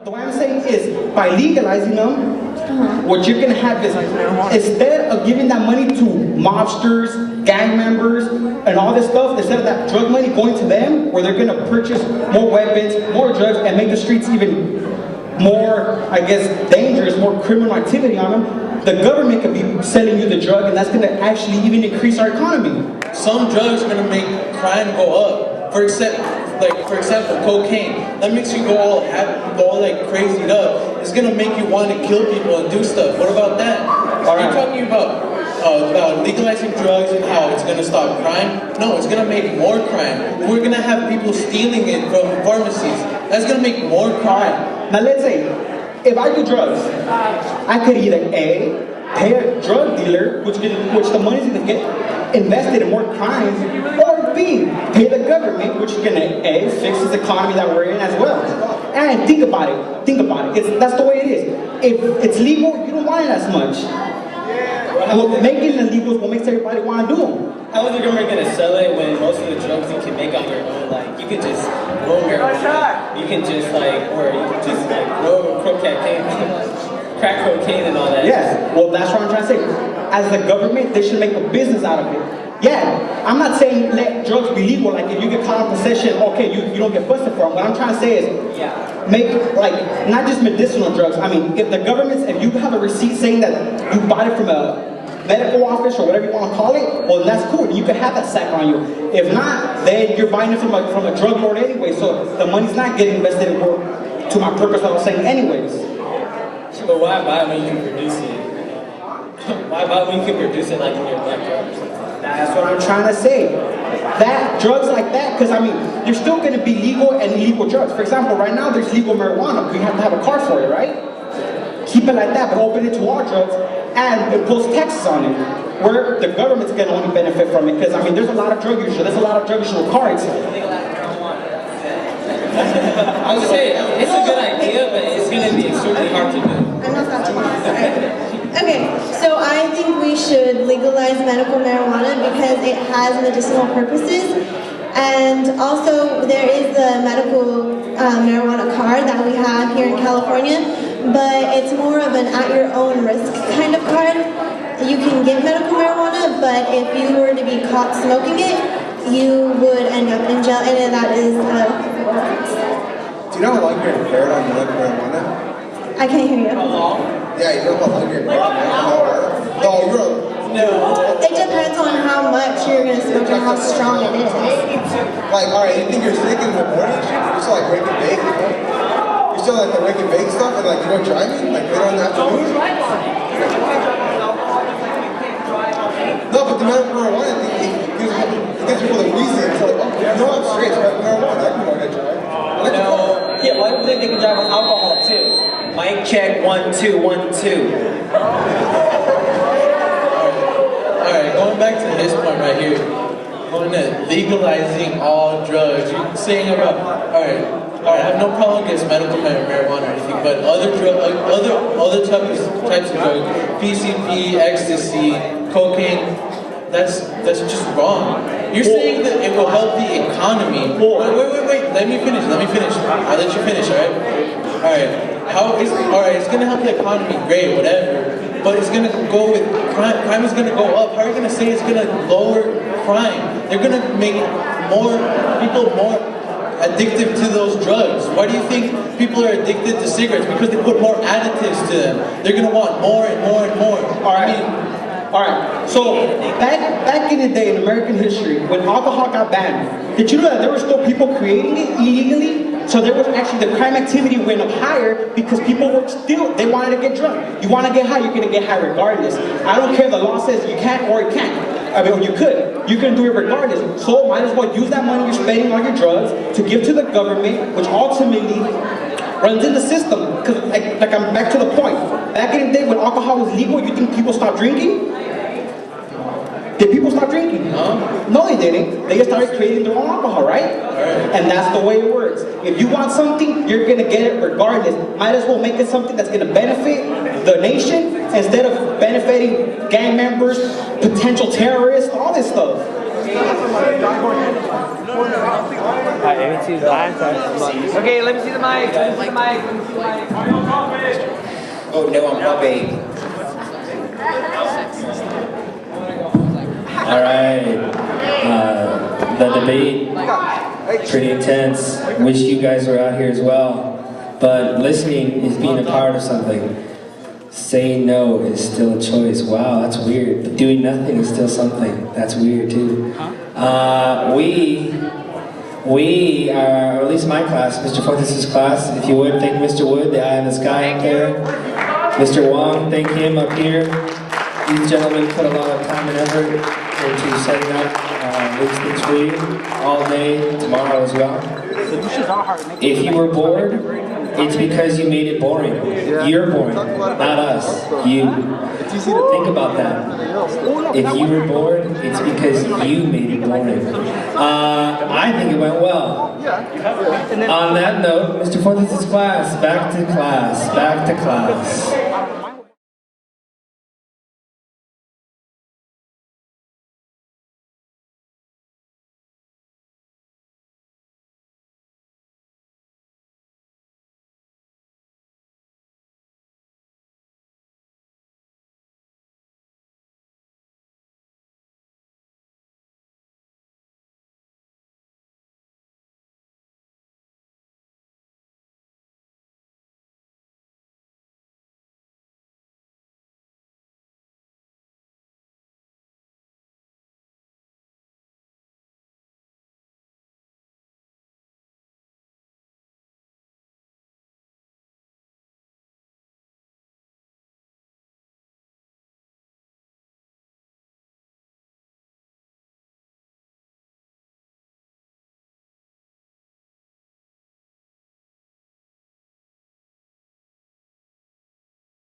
the way I'm saying is, by legalizing them, what you're gonna have is, instead of giving that money to mobsters, gang members, and all this stuff, instead of that drug money going to them, where they're gonna purchase more weapons, more drugs, and make the streets even more, I guess, dangerous, more criminal activity on them, the government could be selling you the drug, and that's gonna actually even increase our economy. Some drugs are gonna make crime go up. For example, cocaine. That makes you go all like crazied up. It's gonna make you want to kill people and do stuff. What about that? You're talking about legalizing drugs and how it's gonna stop crime. No, it's gonna make more crime. We're gonna have people stealing it from pharmacies. That's gonna make more crime. Now let's say, if I do drugs, I could either A, pay a drug dealer, which the money's gonna get invested in more crimes, or B, pay the government, which is gonna A, fix this economy that we're in as well. And think about it. That's the way it is. If it's legal, you don't want it as much. Well, making it illegal is what makes everybody want to do them. How is the government going to sell it when most of the drugs you can make on your own? Like, you can just grow marijuana. You can just grow crack cocaine and all that. Yes, well that's what I'm trying to say. As the government, they should make a business out of it. Yeah, I'm not saying let drugs be legal, like if you get caught in possession, okay, you don't get busted for them. What I'm trying to say is, make, like, not just medicinal drugs. I mean, if the government, if you have a receipt saying that you bought it from a medical office or whatever you want to call it, well that's cool, you can have that sack on you. If not, then you're buying it from a drug lord anyway, so the money's not getting invested in to my purpose I was saying anyways. But why buy when you can produce it? Why buy when you can produce it like in your backyard? That's what I'm trying to say. That drugs like that, because I mean, there's still going to be legal and illegal drugs. For example, right now there's legal marijuana, but you have to have a card for it, right? Keep it like that, but open it to all drugs and impose taxes on it, where the government's going to only benefit from it. Because I mean, there's a lot of drug users. There's a lot of drug users with cards. I would say it's a good idea, but it's going to be extremely hard to do. I'm not that too. Okay, so I think we should legalize medical marijuana because it has medicinal purposes. And also, there is the medical marijuana card that we have here in California, but it's more of an at-your-own-risk kind of card. You can get medical marijuana, but if you were to be caught smoking it, you would end up in jail, and that is Do you know how long you're impaired on medical marijuana? I can't hear you. Yeah, you know how long you're impaired on marijuana? No. It depends on how much you're going to smoke and how strong it is. Like, alright, you think you're sick in the morning? You're still like wake and bake, you know? You're still like the wake and bake stuff, and like you go driving, like later on in the afternoon? No, but the medical marijuana thing, it gives people the reason. So like, oh, you know I'm straight, so marijuana, I can go ahead and drive. Yeah, well, I think they can drive with alcohol too. Mic check, 1 2 1 2. Alright, going back to this point right here, going to legalizing all drugs. You're saying about, alright, I have no problem against medical marijuana or anything, but other types of drugs, PCP, ecstasy, cocaine, that's just wrong. You're saying that it will help the economy. Wait, let me finish. I'll let you finish, alright, it's gonna help the economy, great, whatever. But it's gonna go with crime. Crime is gonna go up. How are you gonna say it's gonna lower crime? They're gonna make people more addicted to those drugs. Why do you think people are addicted to cigarettes? Because they put more additives to them. They're gonna want more and more and more. Alright, so back in the day in American history, when alcohol got banned, did you know that there were still people creating it illegally? So there was actually, the crime activity went up higher because people were they wanted to get drunk. You want to get high, you're going to get high regardless. I don't care if the law says you can't or you can't. I mean, you could. You can do it regardless. So might as well use that money you're spending on your drugs to give to the government, which ultimately runs in the system. Because like I'm back to the point. Back in the day when alcohol was legal, you think people stopped drinking? Did people stop drinking? No, they didn't. They just started creating their own alcohol, right? And that's the way it works. If you want something, you're going to get it regardless. Might as well make it something that's going to benefit the nation instead of benefiting gang members, potential terrorists, all this stuff. Okay, let me see the mic. Let me see the mic. Let me see the mic. Oh no, I'm pumping. All right. The debate, pretty intense. Wish you guys were out here as well. But listening is being a part of something. Saying no is still a choice. Wow, that's weird. But doing nothing is still something. That's weird too. We are, or at least my class, Mr. Fuentes' class, if you would, thank Mr. Wood, the eye in the sky up there. Mr. Wong, thank him up here. These gentlemen put a lot of time and effort into setting up these things for you all day, tomorrow as well. If you were bored, it's because you made it boring. You're boring, not us. You. Think about that. If you were bored, it's because you made it boring. I think it went well. On that note, Mr. Fuentes' class, back to class, back to class.